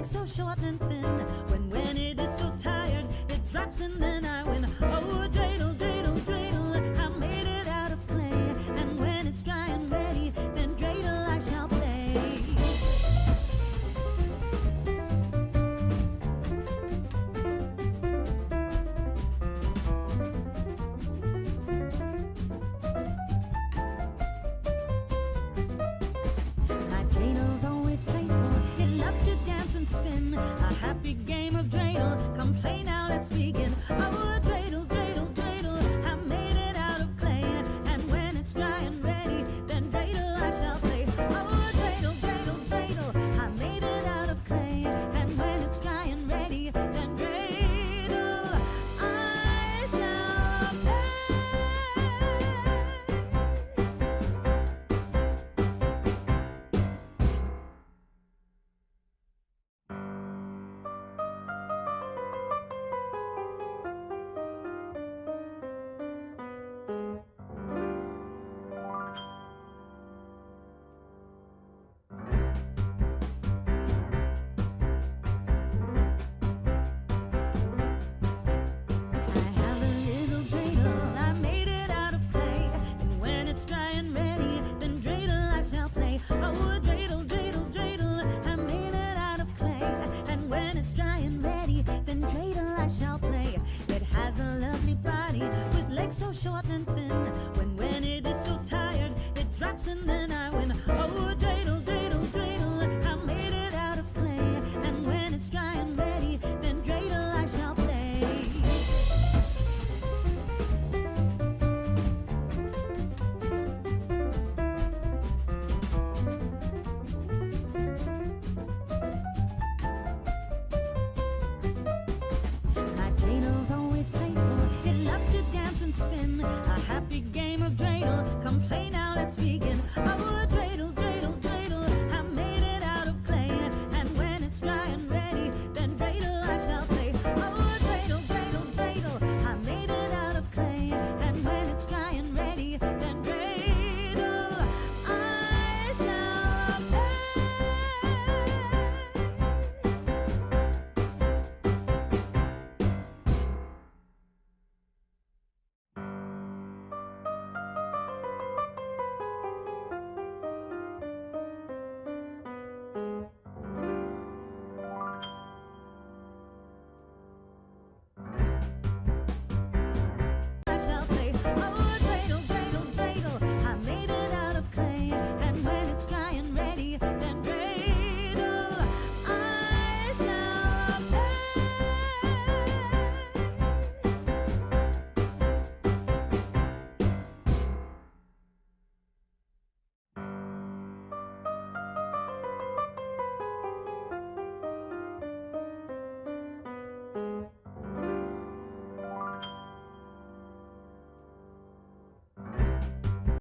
legs so short and thin. When it is so tired, it drops and then I win. Oh, dreidel, dreidel, dreidel, I made it out of clay. And when it's dry and ready, then dreidel I shall play. Spin a happy game of dreidel. Come play now, let's begin. Oh, dreidel, dreidel, dreidel, I made it out of clay. And when it's dry and ready, then dreidel I shall play. Oh, dreidel, dreidel, dreidel, I made it out of clay. And when it's dry and ready, then dreidel I shall play. Dry and ready, then dreidel I shall play. Oh, dreidel, dreidel, dreidel, I made it out of clay. And when it's dry and ready, then dreidel I shall play. It has a lovely body with legs so short and thin. When it is so tired, it drops and then I win. Oh, dreidel, dreidel, dreidel, I made it out of clay. And when it's dry and ready, then dreidel I shall play. Spin a happy game of dreidel. Come play now, let's begin.